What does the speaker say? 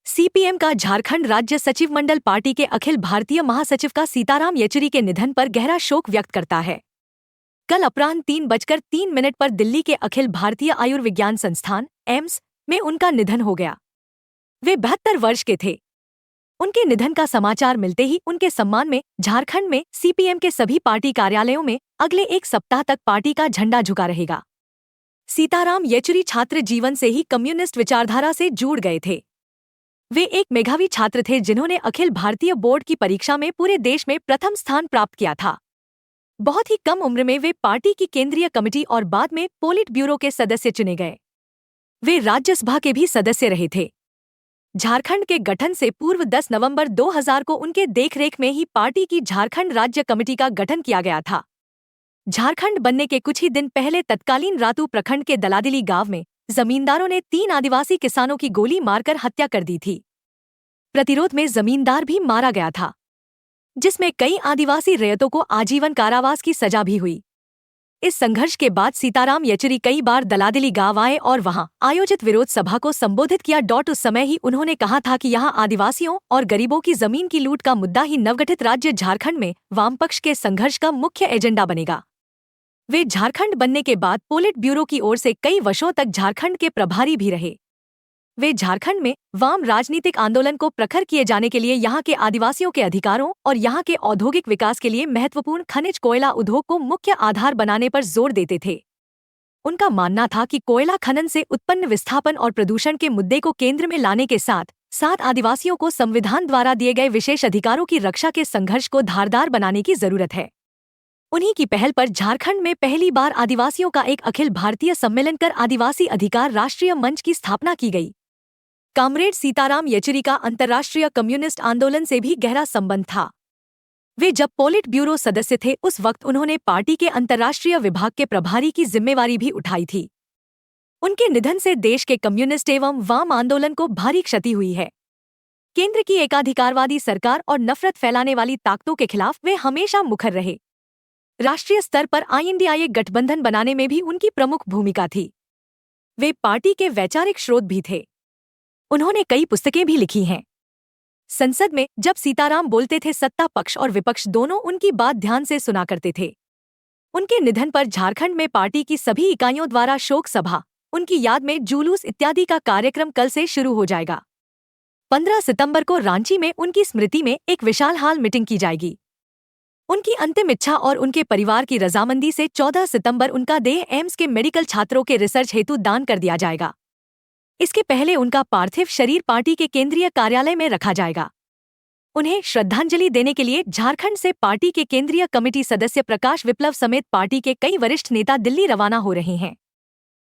CPM का झारखंड राज्य सचिव मंडल पार्टी के अखिल भारतीय महासचिव का सीताराम येचुरी के निधन पर गहरा शोक व्यक्त करता है। कल अपराह्न 3:03 पर दिल्ली के अखिल भारतीय आयुर्विज्ञान संस्थान एम्स में उनका निधन हो गया। वे 72 वर्ष के थे। उनके निधन का समाचार मिलते ही उनके सम्मान में झारखंड में सीपीएम के सभी पार्टी कार्यालयों में अगले एक सप्ताह तक पार्टी का झंडा झुका रहेगा। सीताराम येचुरी छात्र जीवन से ही कम्युनिस्ट विचारधारा से जुड़ गए थे। वे एक मेधावी छात्र थे जिन्होंने अखिल भारतीय बोर्ड की परीक्षा में पूरे देश में प्रथम स्थान प्राप्त किया था। बहुत ही कम उम्र में वे पार्टी की केंद्रीय कमेटी और बाद में पोलिट ब्यूरो के सदस्य चुने गए। वे राज्यसभा के भी सदस्य रहे थे। झारखंड के गठन से पूर्व 10 नवंबर 2000 को उनके देखरेख में ही पार्टी की झारखंड राज्य कमेटी का गठन किया गया था। झारखंड बनने के कुछ ही दिन पहले तत्कालीन रातू प्रखंड के दलादिली गांव में जमींदारों ने 3 आदिवासी किसानों की गोली मारकर हत्या कर दी थी। प्रतिरोध में जमींदार भी मारा गया था, जिसमें कई आदिवासी रैयतों को आजीवन कारावास की सजा भी हुई। इस संघर्ष के बाद सीताराम येचुरी कई बार दलादिली गांव आए और वहां आयोजित विरोध सभा को संबोधित किया। उस समय ही उन्होंने कहा था कि यहां आदिवासियों और गरीबों की जमीन की लूट का मुद्दा ही नवगठित राज्य झारखंड में वामपक्ष के संघर्ष का मुख्य एजेंडा बनेगा। वे झारखंड बनने के बाद पोलिट ब्यूरो की ओर से कई वर्षों तक झारखंड के प्रभारी भी रहे। वे झारखंड में वाम राजनीतिक आंदोलन को प्रखर किए जाने के लिए यहाँ के आदिवासियों के अधिकारों और यहाँ के औद्योगिक विकास के लिए महत्वपूर्ण खनिज कोयला उद्योग को मुख्य आधार बनाने पर जोर देते थे। उनका मानना था कि कोयला खनन से उत्पन्न विस्थापन और प्रदूषण के मुद्दे को केंद्र में लाने के साथ साथ आदिवासियों को संविधान द्वारा दिए गए विशेष अधिकारों की रक्षा के संघर्ष को धारदार बनाने की जरूरत है। उन्हीं की पहल पर झारखंड में पहली बार आदिवासियों का एक अखिल भारतीय सम्मेलन कर आदिवासी अधिकार राष्ट्रीय मंच की स्थापना की गई। कॉमरेड सीताराम येचुरी का अंतर्राष्ट्रीय कम्युनिस्ट आंदोलन से भी गहरा संबंध था। वे जब पोलिट ब्यूरो सदस्य थे उस वक्त उन्होंने पार्टी के अंतर्राष्ट्रीय विभाग के प्रभारी की जिम्मेवारी भी उठाई थी। उनके निधन से देश के कम्युनिस्ट एवं वाम आंदोलन को भारी क्षति हुई है। केंद्र की एकाधिकारवादी सरकार और नफरत फैलाने वाली ताकतों के खिलाफ वे हमेशा मुखर रहे। राष्ट्रीय स्तर पर INDIA गठबंधन बनाने में भी उनकी प्रमुख भूमिका थी। वे पार्टी के वैचारिक स्रोत भी थे। उन्होंने कई पुस्तकें भी लिखी हैं। संसद में जब सीताराम बोलते थे सत्ता पक्ष और विपक्ष दोनों उनकी बात ध्यान से सुना करते थे। उनके निधन पर झारखंड में पार्टी की सभी इकाइयों द्वारा शोक सभा, उनकी याद में जुलूस इत्यादि का कार्यक्रम कल से शुरू हो जाएगा। 15 सितंबर को रांची में उनकी स्मृति में एक विशाल हाल मीटिंग की जाएगी। उनकी अंतिम इच्छा और उनके परिवार की रजामंदी से 14 सितंबर उनका देह एम्स के मेडिकल छात्रों के रिसर्च हेतु दान कर दिया जाएगा। इसके पहले उनका पार्थिव शरीर पार्टी के केंद्रीय कार्यालय में रखा जाएगा। उन्हें श्रद्धांजलि देने के लिए झारखंड से पार्टी के केंद्रीय कमेटी सदस्य प्रकाश विप्लव समेत पार्टी के कई वरिष्ठ नेता दिल्ली रवाना हो रहे हैं।